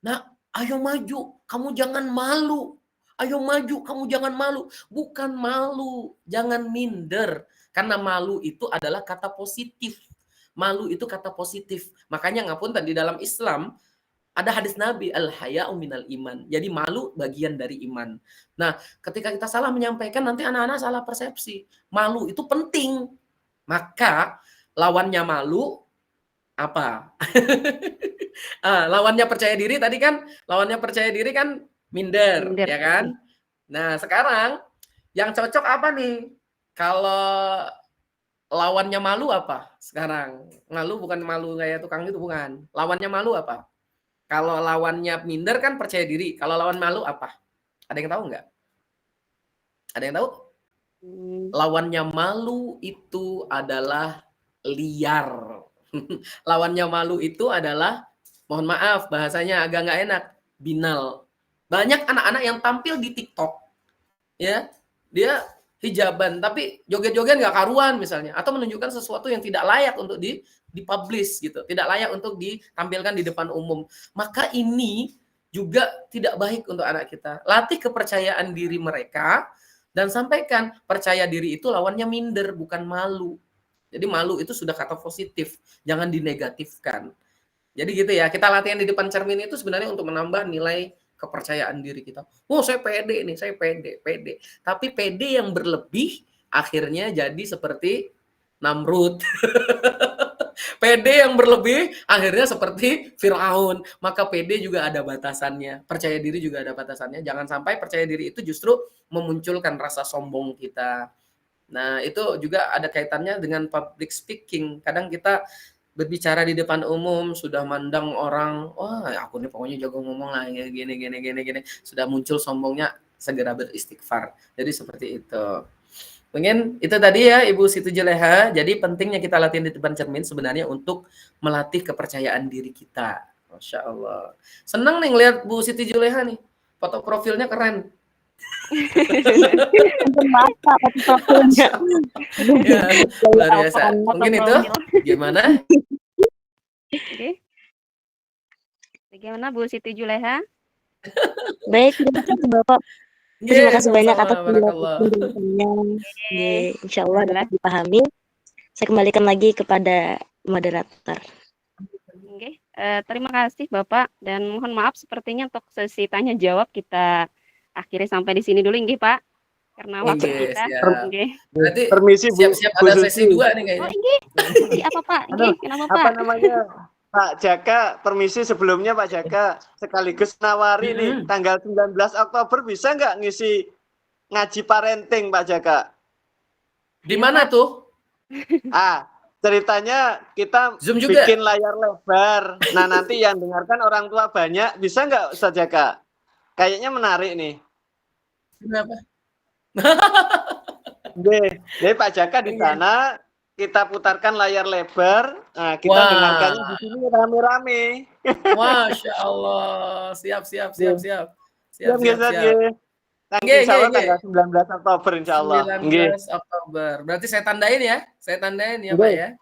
Nah, ayo maju. Kamu jangan malu. Ayo maju, kamu jangan malu. Bukan malu, jangan minder. Karena malu itu adalah kata positif. Malu itu kata positif. Makanya ngapunten di dalam Islam ada hadis Nabi, al-haya'u minal iman. Jadi malu bagian dari iman. Nah, ketika kita salah menyampaikan, nanti anak-anak salah persepsi. Malu itu penting. Maka lawannya malu apa? Lawannya percaya diri tadi kan, lawannya percaya diri kan minder, ya kan? Nah, sekarang yang cocok apa nih? Kalau lawannya malu apa? Sekarang malu bukan malu kayak tukang itu, bukan. Lawannya malu apa? Kalau lawannya minder kan percaya diri. Kalau lawan malu apa? Ada yang tahu nggak? Ada yang tahu? Lawannya malu itu adalah liar. Lawannya malu itu adalah, mohon maaf bahasanya agak nggak enak, binal. Banyak anak-anak yang tampil di TikTok, ya, dia hijaban tapi joget-joget nggak karuan misalnya, atau menunjukkan sesuatu yang tidak layak untuk dipublish gitu, tidak layak untuk ditampilkan di depan umum. Maka ini juga tidak baik untuk anak kita. Latih kepercayaan diri mereka dan sampaikan percaya diri itu lawannya minder, bukan malu. Jadi malu itu sudah kata positif, jangan dinegatifkan. Jadi gitu ya, kita latihan di depan cermin itu sebenarnya untuk menambah nilai kepercayaan diri kita. Oh, saya pede nih, saya pede. Tapi pede yang berlebih akhirnya jadi seperti Namrud. Pede yang berlebih akhirnya seperti Firaun. Maka pede juga ada batasannya. Percaya diri juga ada batasannya. Jangan sampai percaya diri itu justru memunculkan rasa sombong kita. Nah, itu juga ada kaitannya dengan public speaking. Kadang kita berbicara di depan umum, sudah mandang orang, wah aku nih pokoknya jago ngomong lah, gini. Sudah muncul sombongnya, segera beristighfar. Jadi seperti itu. Mungkin itu tadi ya Ibu Siti Juleha. Jadi pentingnya kita latihan di depan cermin sebenarnya untuk melatih kepercayaan diri kita. Masya Allah. Senang nih ngeliat Bu Siti Juleha nih. Foto profilnya keren. Maaf Pak, foto profilnya. Ya, luar biasa. Mungkin itu gimana? Oke. Bagaimana Bu Siti Juleha? Baik, terima kasih Bapak. Terima kasih banyak atas penjelasannya. Insya Allah dapat dipahami. Saya kembalikan lagi kepada moderator. Oke, terima kasih Bapak, dan mohon maaf sepertinya untuk sesi tanya jawab kita akhirnya sampai di sini dulu nggih Pak, karena waktu kita. Oke. Berarti permisi Bu, siap-siap ada sesi 2 nih kayaknya. Oh nggih. Sesi apa Pak? Nggih, kenapa Pak? Apa namanya? Pak Jaka, permisi sebelumnya Pak Jaka, sekaligus nawari nih tanggal 19 Oktober bisa nggak ngisi ngaji parenting Pak Jaka? Di mana tuh? Ceritanya kita Zoom juga? bikin layar lebar. Nah, nanti yang dengarkan orang tua banyak, bisa nggak Ustaz Jaka? Kayaknya menarik nih. Kenapa? Jadi Pak Jaka di sana kita putarkan layar lebar. Nah, kita dengarkannya di sini rame-rame. Masya Allah. Siap. Insya Allah tanggal 19 Oktober insya Allah. 19 Oktober. Berarti saya tandain ya. Saya tandain ya Pak ya.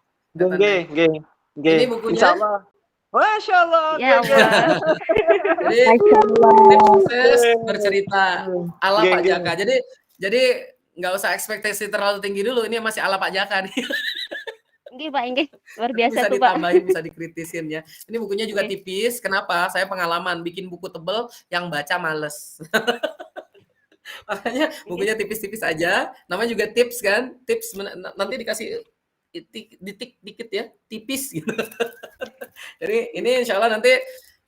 Ini bukunya. Insya Allah. Masya Allah. Ya Allah. Jadi tips sukses bercerita ala Pak Jaka. Jadi nggak usah ekspektasi terlalu tinggi dulu. Ini masih ala Pak Jaka nih. Nggih Pak, nggih. Luar biasa bisa tuh Pak. Ditambahin, bisa dikritisin ya. Ini bukunya juga tipis. Kenapa? Saya pengalaman bikin buku tebel yang baca males. Makanya bukunya tipis-tipis aja. Namanya juga tips kan. Tips nanti dikasih dikit ya, tipis gitu. Jadi ini insya Allah nanti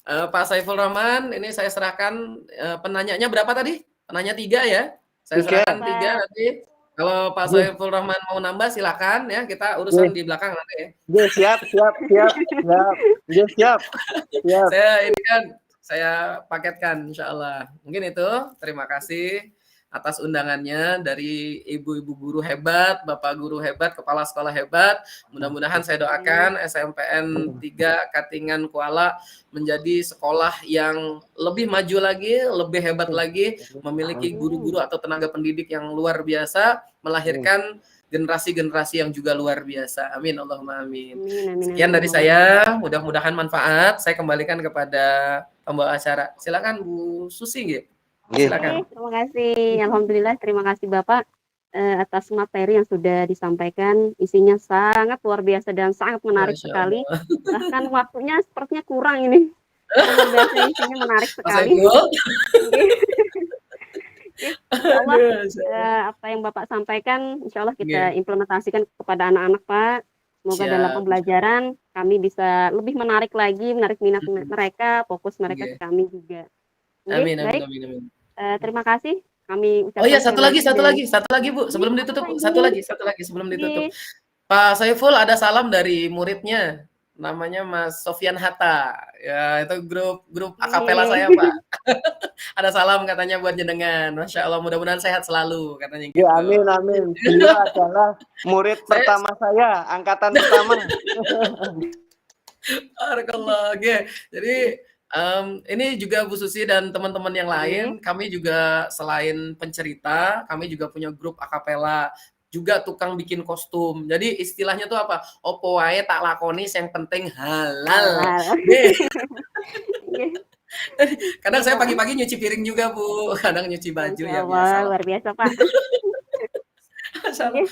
Pak Saiful Rahman, ini saya serahkan penanyanya berapa tadi? Penanya 3 ya. Saya serahkan 3 nanti. Kalau Pak Saiful Rahman mau nambah silakan ya, kita urusan di belakang nanti ya. Siap. Saya paketkan insya Allah. Mungkin itu. Terima kasih atas undangannya dari ibu-ibu guru hebat, bapak guru hebat, kepala sekolah hebat. Mudah-mudahan saya doakan SMPN 3 Katingan Kuala menjadi sekolah yang lebih maju lagi, lebih hebat lagi, memiliki guru-guru atau tenaga pendidik yang luar biasa, melahirkan generasi-generasi yang juga luar biasa. Amin, Allahumma amin. Sekian dari saya, mudah-mudahan manfaat. Saya kembalikan kepada pembawa acara. Silakan Bu Susi gitu. Silakan. Terima kasih. Alhamdulillah, terima kasih Bapak atas materi yang sudah disampaikan. Isinya sangat luar biasa dan sangat menarik sekali. Bahkan waktunya sepertinya kurang ini. Luar biasa, isinya menarik sekali. Insya Allah apa yang Bapak sampaikan, insya Allah kita implementasikan kepada anak-anak Pak. Semoga dalam pembelajaran kami bisa lebih menarik lagi, menarik minat mereka, fokus mereka ke kami juga. Amin. Terima kasih. Kami ucapkan. Oh iya, satu lagi Bu, sebelum ditutup, satu lagi sebelum ditutup. Pak Saiful ada salam dari muridnya. namanya Mas Sofyan Hatta. Ya, itu grup akapela saya, Pak. Ada salam katanya buat jenengan. Masya Allah, mudah-mudahan sehat selalu katanya gitu. Ya, amin, amin. Beliau adalah murid pertama saya, angkatan pertama. Barakallah. Oke. Jadi ini juga Bu Susi dan teman-teman yang lain, kami juga selain pencerita, kami juga punya grup akapela, juga tukang bikin kostum. Jadi istilahnya tuh apa? Opo wae tak lakoni yang penting halal. Kadang saya pagi-pagi nyuci piring juga, Bu. Kadang nyuci baju ya biasa. Luar biasa, Pak.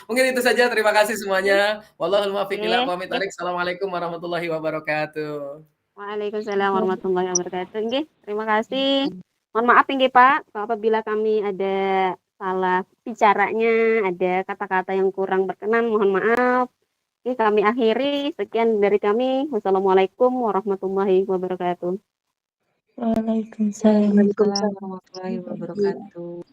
Mungkin itu saja. Terima kasih semuanya. Wallahul muwaffiq ila aqwamit thoriq. Assalamualaikum warahmatullahi wabarakatuh. Waalaikumsalam warahmatullahi wabarakatuh. Nggih, terima kasih. Mohon maaf nggih Pak, apabila kami ada salah bicaranya, ada kata-kata yang kurang berkenan, mohon maaf. Oke, kami akhiri. Sekian dari kami. Wassalamualaikum warahmatullahi wabarakatuh. Waalaikumsalam warahmatullahi wabarakatuh.